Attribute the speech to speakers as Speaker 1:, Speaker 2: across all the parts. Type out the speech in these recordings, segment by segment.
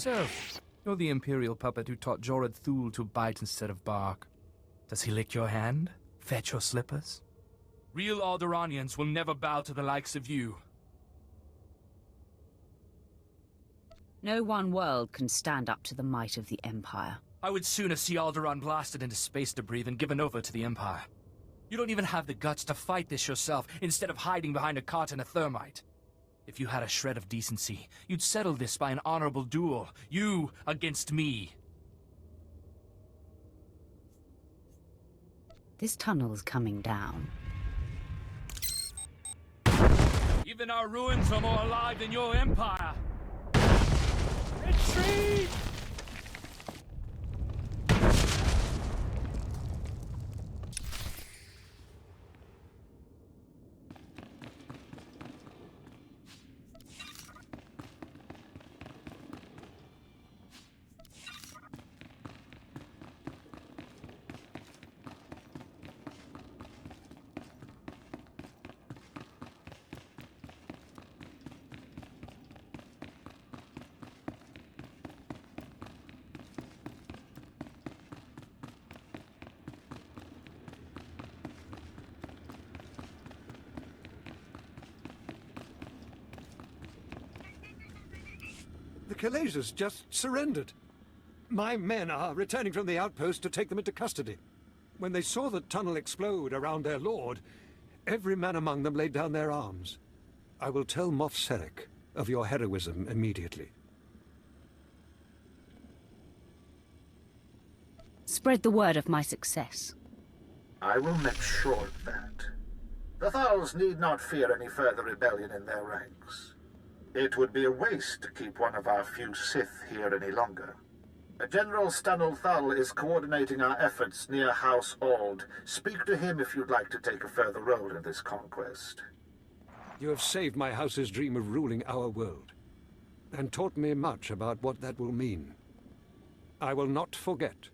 Speaker 1: So, you're the Imperial puppet who taught Jorad Thul to bite instead of bark. Does he lick your hand? Fetch your slippers? Real Alderaanians will never bow to the likes of you.
Speaker 2: No one world can stand up to the might of the Empire.
Speaker 1: I would sooner see Alderaan blasted into space debris than given over to the Empire. You don't even have the guts to fight this yourself, instead of hiding behind a cart and a thermite. If you had a shred of decency, you'd settle this by an honorable duel. You against me.
Speaker 2: This tunnel's coming down.
Speaker 1: Even our ruins are more alive than your empire. Retreat!
Speaker 3: The Kalasians just surrendered. My men are returning from the outpost to take them into custody. When they saw the tunnel explode around their lord, every man among them laid down their arms. I will tell Moff Serek of your heroism immediately.
Speaker 2: Spread the word of my success.
Speaker 4: I will make sure of that. The Thals need not fear any further rebellion in their ranks. It would be a waste to keep one of our few Sith here any longer. General Stanul Thal is coordinating our efforts near House Ald. Speak to him if you'd like to take a further role in this conquest.
Speaker 3: You have saved my house's dream of ruling our world, and taught me much about what that will mean. I will not forget.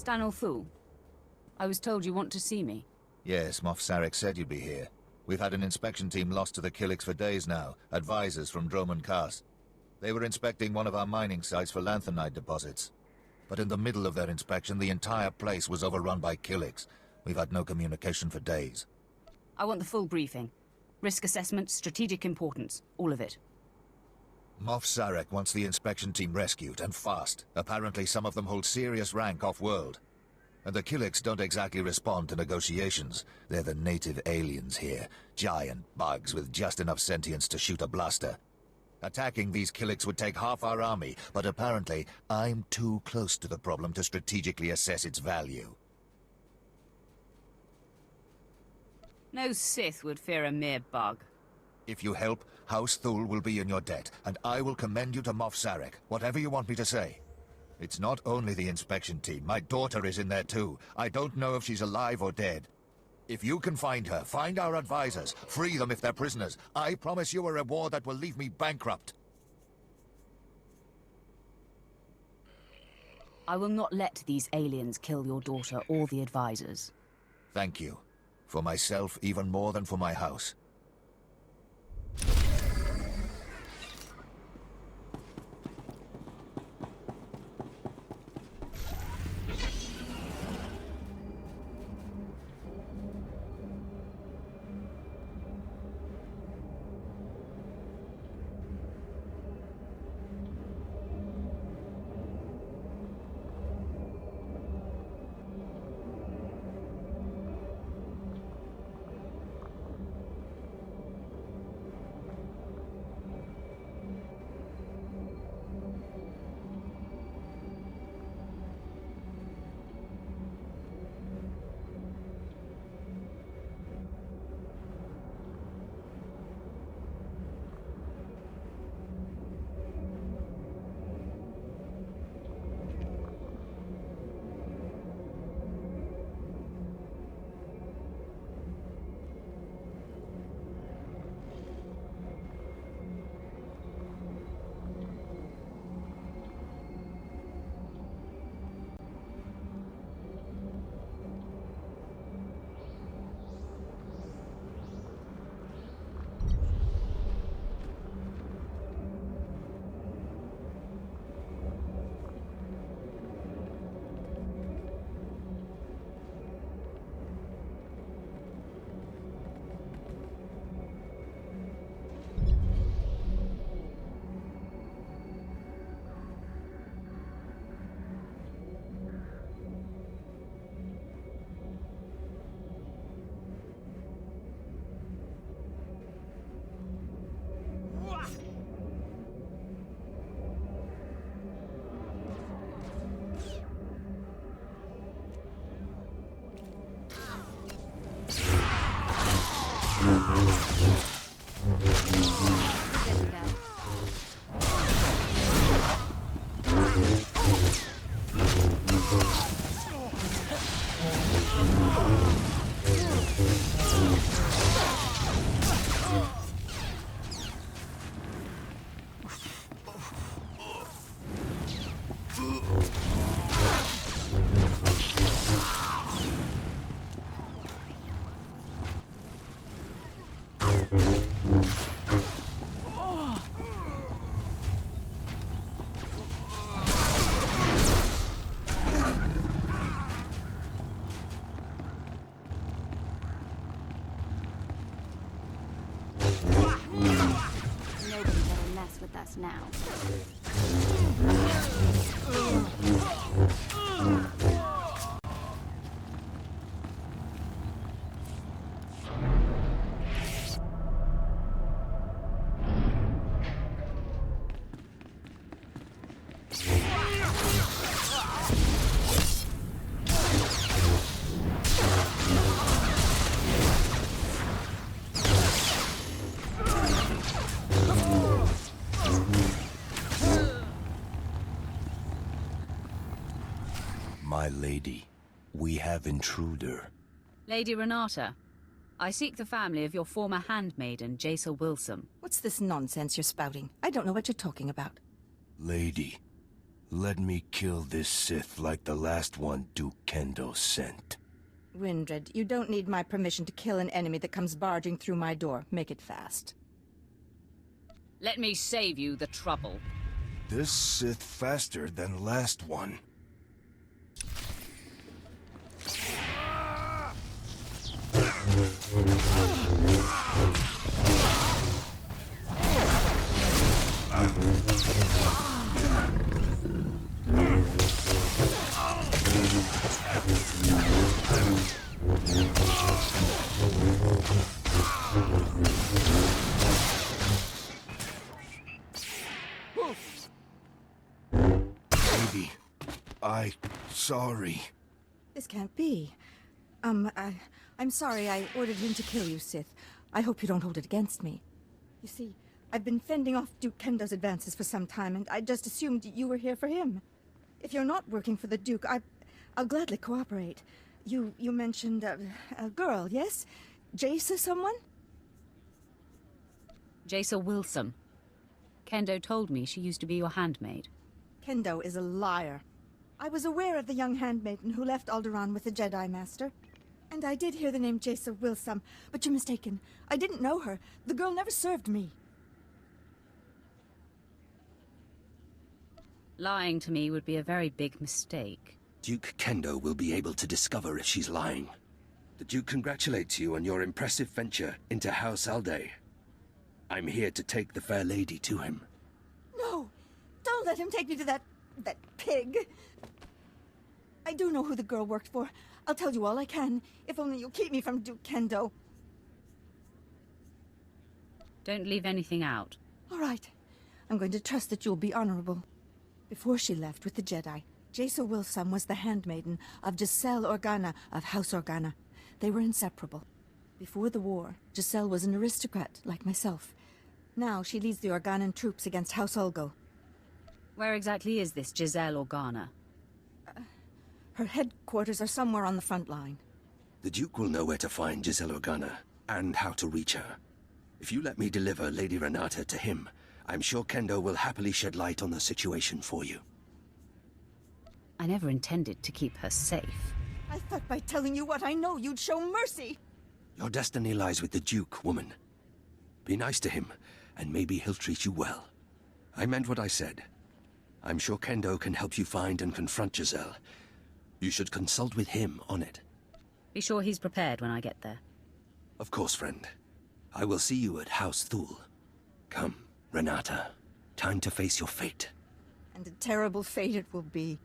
Speaker 2: Stanul Thul, I was told you want to see me.
Speaker 5: Yes, Moff Sarek said you'd be here. We've had an inspection team lost to the Killiks for days now, advisors from Droman Khas. They were inspecting one of our mining sites for lanthanide deposits. But in the middle of their inspection, the entire place was overrun by Killiks. We've had no communication for days.
Speaker 2: I want the full briefing. Risk assessment, strategic importance, all of it.
Speaker 5: Moff Sarek wants the inspection team rescued, and fast. Apparently some of them hold serious rank off-world. And the Killiks don't exactly respond to negotiations. They're the native aliens here. Giant bugs with just enough sentience to shoot a blaster. Attacking these Killiks would take half our army, but apparently I'm too close to the problem to strategically assess its value.
Speaker 2: No Sith would fear a mere bug.
Speaker 5: If you help, House Thul will be in your debt, and I will commend you to Moff Sarek, whatever you want me to say. It's not only the inspection team. My daughter is in there too. I don't know if she's alive or dead. If you can find her, find our advisors, free them if they're prisoners. I promise you a reward that will leave me bankrupt.
Speaker 2: I will not let these aliens kill your daughter or the advisors.
Speaker 5: Thank you. For myself, even more than for my house.
Speaker 6: Now.
Speaker 7: My lady, we have intruder.
Speaker 2: Lady Renata, I seek the family of your former handmaiden, Jaisa Wilson.
Speaker 8: What's this nonsense you're spouting? I don't know what you're talking about.
Speaker 7: Lady, Let me kill this Sith like the last one Duke Kendo sent.
Speaker 6: Windred, you don't need my permission to kill an enemy that comes barging through my door. Make it fast.
Speaker 2: Let me save you the trouble.
Speaker 7: This Sith faster than last one. Baby, sorry.
Speaker 6: This can't be. I'm sorry I ordered him to kill you, Sith. I hope you don't hold it against me. You see, I've been fending off Duke Kendo's advances for some time, and I just assumed you were here for him. If you're not working for the Duke, I'll gladly cooperate. You mentioned a girl, yes? Jace or someone?
Speaker 2: Jace Wilson. Kendo told me she used to be your handmaid.
Speaker 6: Kendo is a liar. I was aware of the young handmaiden who left Alderaan with the Jedi Master. And I did hear the name Jace Wilson, but you're mistaken. I didn't know her. The girl never served me.
Speaker 2: Lying to me would be a very big mistake.
Speaker 8: Duke Kendo will be able to discover if she's lying. The Duke congratulates you on your impressive venture into House Alday. I'm here to take the fair lady to him.
Speaker 6: No! Don't let him take me to that pig! I do know who the girl worked for. I'll tell you all I can, if only you'll keep me from Duke Kendo.
Speaker 2: Don't leave anything out.
Speaker 6: All right. I'm going to trust that you'll be honorable. Before she left with the Jedi, Jace Wilson was the handmaiden of Giselle Organa of House Organa. They were inseparable. Before the war, Giselle was an aristocrat like myself. Now she leads the Organan troops against House Ulgo.
Speaker 2: Where exactly is this Giselle Organa?
Speaker 6: Her headquarters are somewhere on the front line.
Speaker 8: The Duke will know where to find Giselle Organa, and how to reach her. If you let me deliver Lady Renata to him, I'm sure Kendo will happily shed light on the situation for you.
Speaker 2: I never intended to keep her safe.
Speaker 6: I thought by telling you what I know, you'd show mercy.
Speaker 8: Your destiny lies with the Duke, woman. Be nice to him, and maybe he'll treat you well. I meant what I said. I'm sure Kendo can help you find and confront Giselle. You should consult with him on it.
Speaker 2: Be sure he's prepared when I get there.
Speaker 8: Of course, friend. I will see you at House Thule. Come, Renata. Time to face your fate.
Speaker 6: And a terrible fate it will be.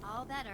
Speaker 9: All better.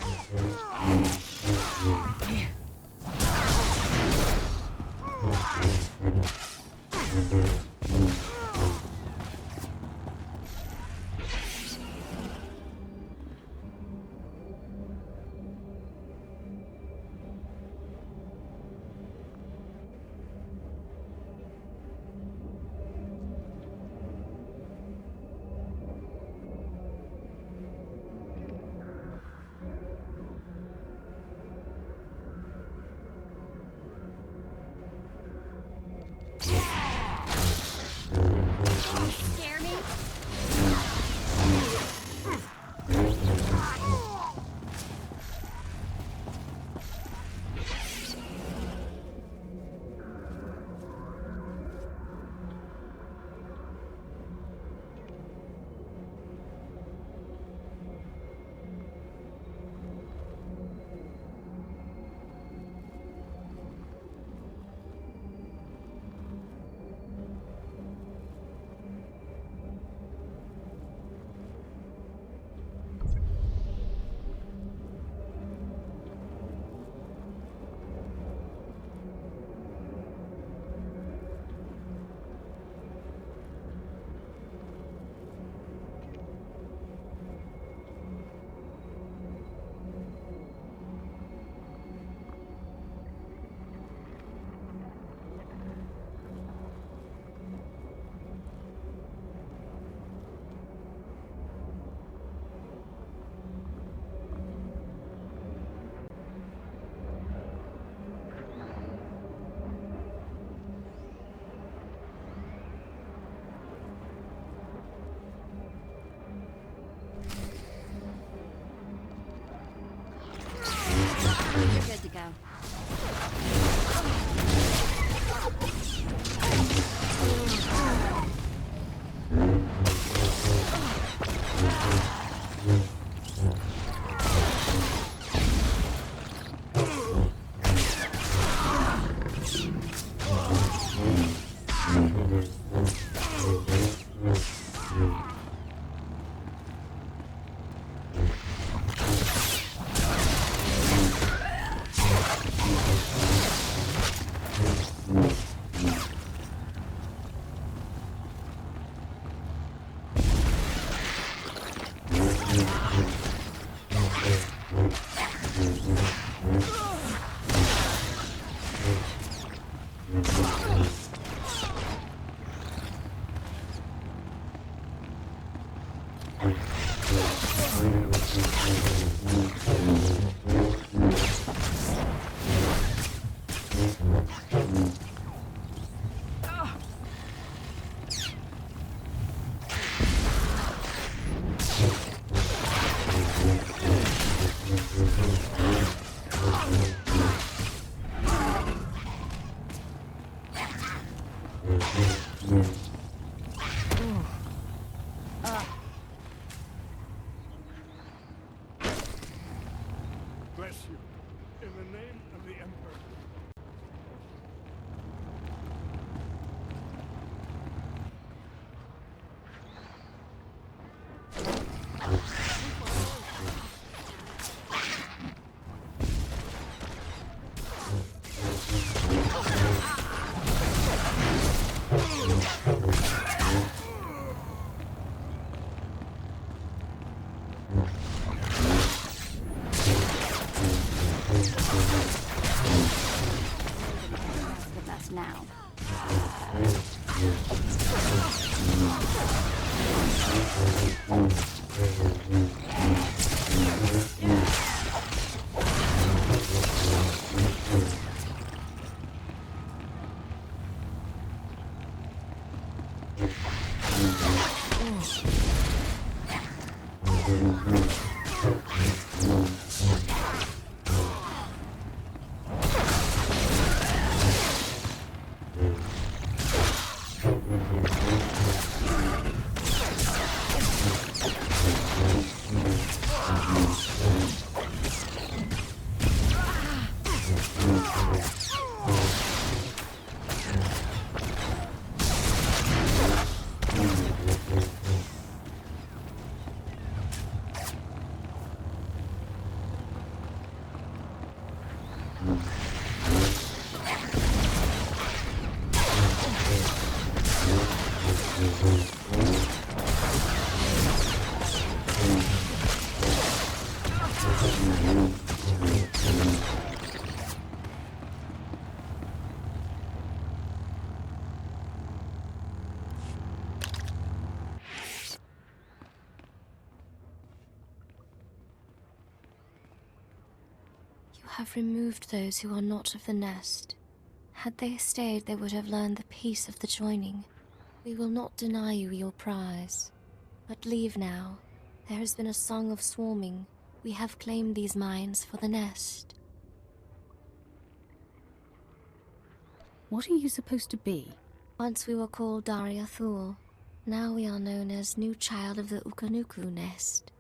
Speaker 9: now.
Speaker 3: Bless you. In the name of the Emperor.
Speaker 9: The best now.
Speaker 10: Have removed those who are not of the nest. Had they stayed, they would have learned the peace of the joining. We will not deny you your prize. But leave now. There has been a song of swarming. We have claimed these mines for the nest.
Speaker 2: What are you supposed to be?
Speaker 10: Once we were called Daria Thul. Now we are known as New Child of the Ukanuku Nest.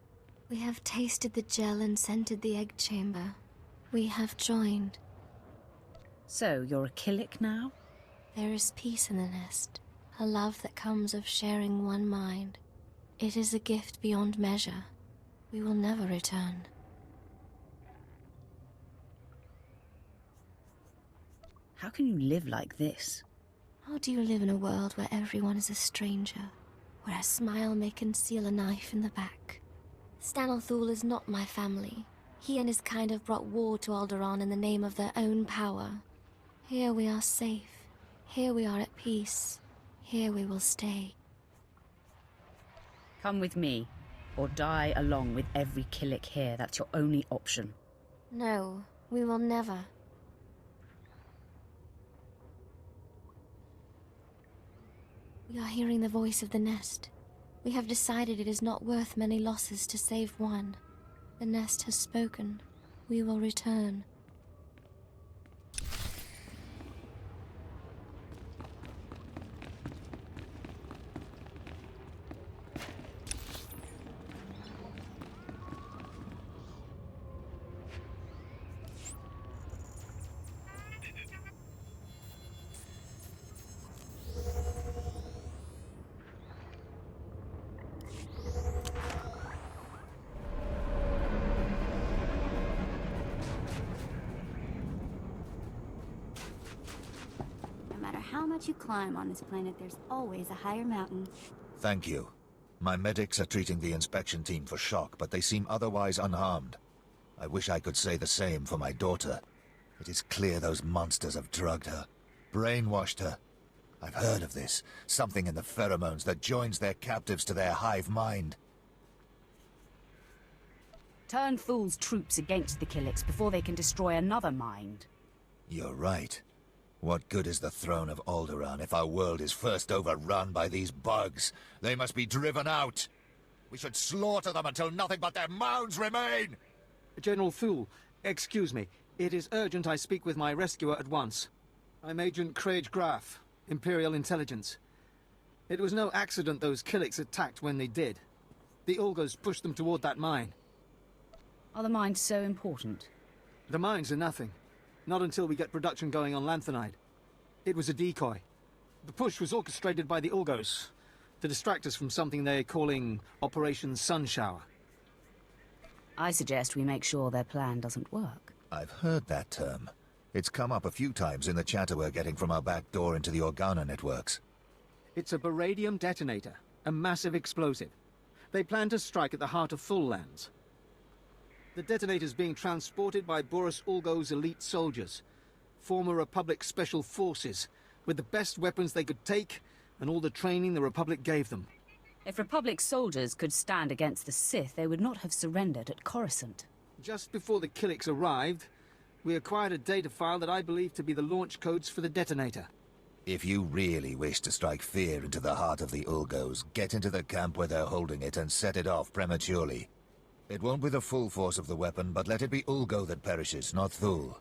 Speaker 10: We have tasted the gel and scented the egg chamber. We have joined.
Speaker 2: So, you're a Killik now?
Speaker 10: There is peace in the nest, a love that comes of sharing one mind. It is a gift beyond measure. We will never return.
Speaker 2: How can you live like this?
Speaker 10: How do you live in a world where everyone is a stranger, where a smile may conceal a knife in the back? Stanithul is not my family. He and his kind have brought war to Alderaan in the name of their own power. Here we are safe. Here we are at peace. Here we will stay.
Speaker 2: Come with me, or die along with every Killik here. That's your only option.
Speaker 10: No, we will never. We are hearing the voice of the nest. We have decided it is not worth many losses to save one. The nest has spoken. We will return.
Speaker 9: much you climb on this planet, there's always a higher mountain.
Speaker 5: Thank you. My medics are treating the inspection team for shock, but they seem otherwise unharmed. I wish I could say the same for my daughter. It is clear those monsters have drugged her, brainwashed her. I've heard of this. Something in the pheromones that joins their captives to their hive mind.
Speaker 2: Turn Thul's troops against the Killiks before they can destroy another mind.
Speaker 5: You're right. What good is the throne of Alderaan if our world is first overrun by these bugs? They must be driven out. We should slaughter them until nothing but their mounds remain!
Speaker 11: General Thul, excuse me. It is urgent I speak with my rescuer at once. I'm Agent Craig Graff, Imperial Intelligence. It was no accident those Killiks attacked when they did. The Ulgos pushed them toward that mine.
Speaker 2: Are the mines so important?
Speaker 11: The mines are nothing. Not until we get production going on Lanthanide. It was a decoy. The push was orchestrated by the Ulgos to distract us from something they're calling Operation Sunshower.
Speaker 2: I suggest we make sure their plan doesn't work.
Speaker 5: I've heard that term. It's come up a few times in the chatter we're getting from our back door into the Organa networks.
Speaker 11: It's a beradium detonator, a massive explosive. They plan to strike at the heart of Thul lands. The detonator's being transported by Boris Ulgo's elite soldiers, former Republic Special Forces, with the best weapons they could take and all the training the Republic gave them.
Speaker 2: If Republic soldiers could stand against the Sith, they would not have surrendered at Coruscant.
Speaker 11: Just before the Killiks arrived, we acquired a data file that I believe to be the launch codes for the detonator.
Speaker 5: If you really wish to strike fear into the heart of the Ulgos, get into the camp where they're holding it and set it off prematurely. It won't be the full force of the weapon, but let it be Ulgo that perishes, not Thul.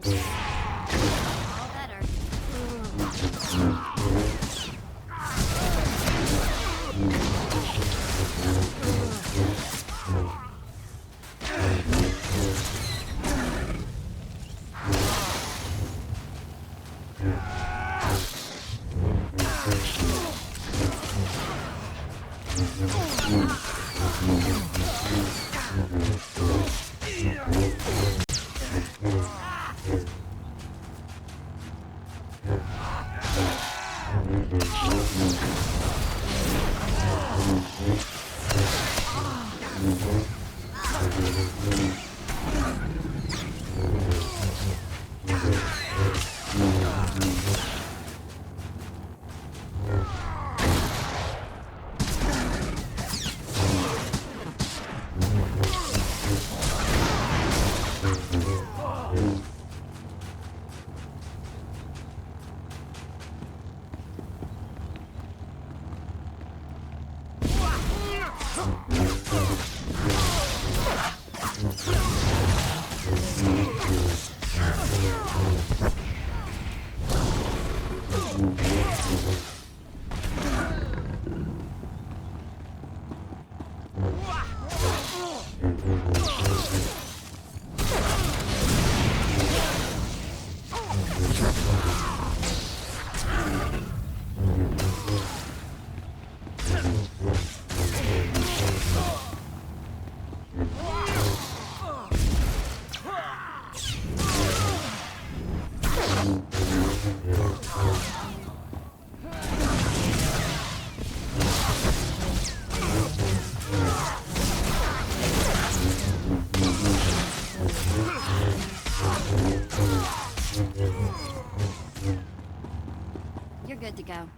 Speaker 9: All better. go.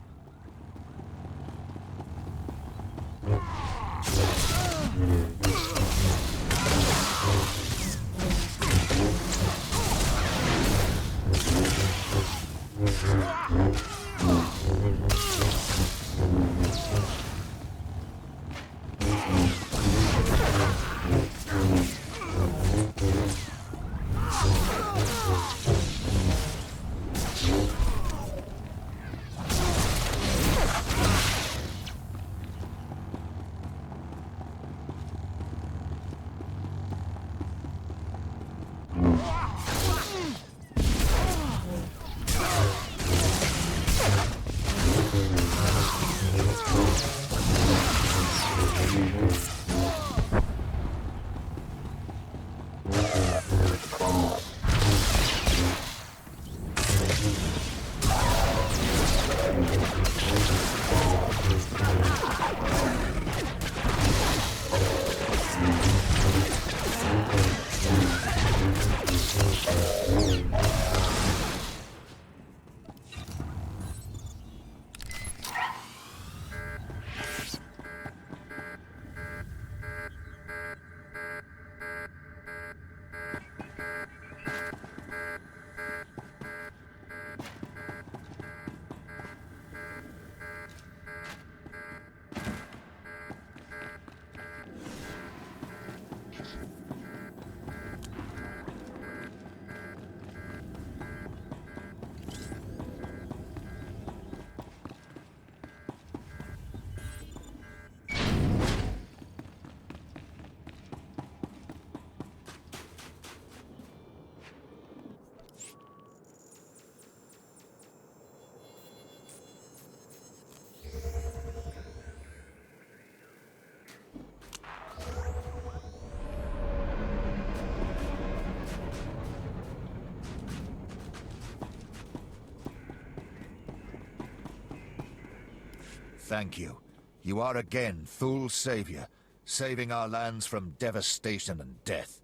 Speaker 5: Thank you. You are again Thul's savior, saving our lands from devastation and death.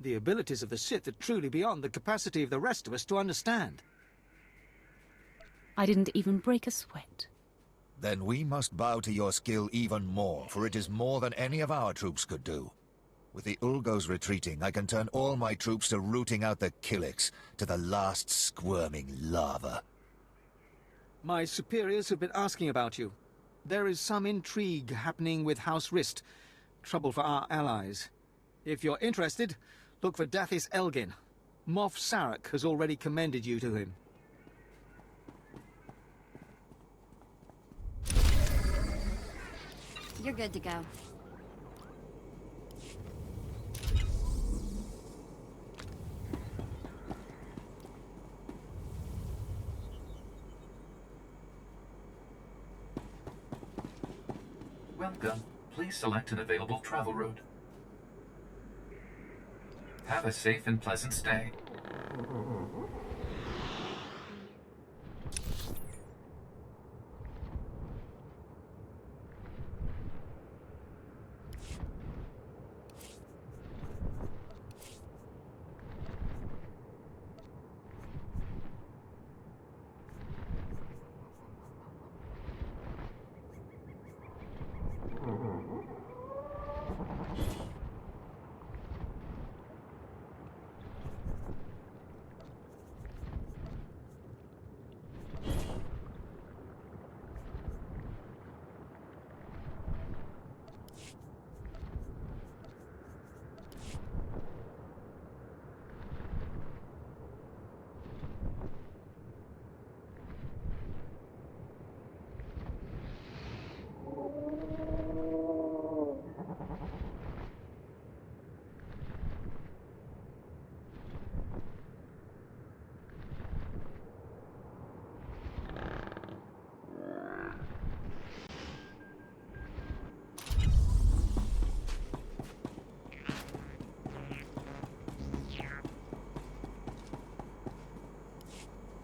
Speaker 11: The abilities of the Sith are truly beyond the capacity of the rest of us to understand.
Speaker 2: I didn't even break a sweat.
Speaker 5: Then we must bow to your skill even more, for it is more than any of our troops could do. With the Ulgos retreating, I can turn all my troops to rooting out the Killiks, to the last squirming lava.
Speaker 11: My superiors have been asking about you. There is some intrigue happening with House Rist. Trouble for our allies. If you're interested, look for Dathis Elgin. Moff Sarek has already commended you to him.
Speaker 9: You're good to go.
Speaker 12: Welcome. Please select an available travel route. Have a safe and pleasant stay.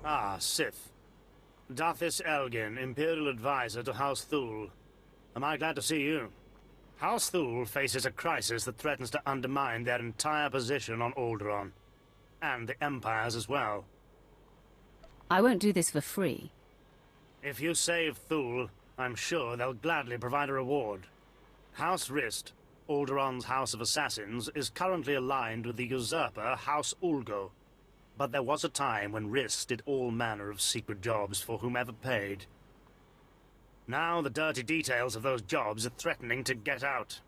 Speaker 13: Ah, Sith. Dathis Elgin, Imperial Advisor to House Thul. Am I glad to see you? House Thul faces a crisis that threatens to undermine their entire position on Alderaan. And the Empire's as well.
Speaker 2: I won't do this for free.
Speaker 13: If you save Thule, I'm sure they'll gladly provide a reward. House Rist, Alderaa's House of Assassins, is currently aligned with the usurper House Ulgo. But there was a time when Rist did all manner of secret jobs for whomever paid. Now the dirty details of those jobs are threatening to get out.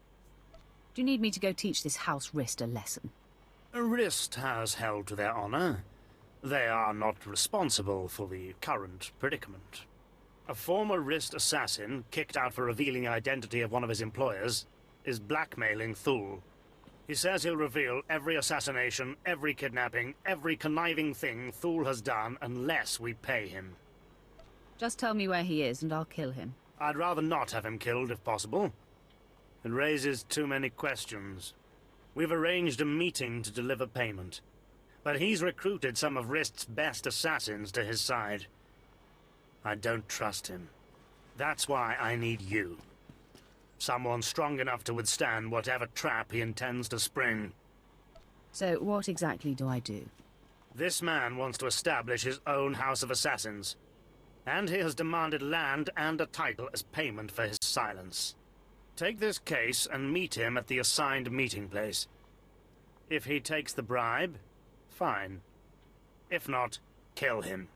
Speaker 2: Do you need me to go teach this House Rist a lesson?
Speaker 13: Rist has held to their honor. They are not responsible for the current predicament. A former Rist assassin, kicked out for revealing the identity of one of his employers, is blackmailing Thule. He says he'll reveal every assassination, every kidnapping, every conniving thing Thule has done unless we pay him.
Speaker 2: Just tell me where he is and I'll kill him.
Speaker 13: I'd rather not have him killed if possible. It raises too many questions. We've arranged a meeting to deliver payment. But he's recruited some of Rist's best assassins to his side. I don't trust him. That's why I need you. Someone strong enough to withstand whatever trap he intends to spring.
Speaker 2: So what exactly do I do?
Speaker 13: This man wants to establish his own House of Assassins. And he has demanded land and a title as payment for his silence. Take this case and meet him at the assigned meeting place. If he takes the bribe, fine. If not, kill him.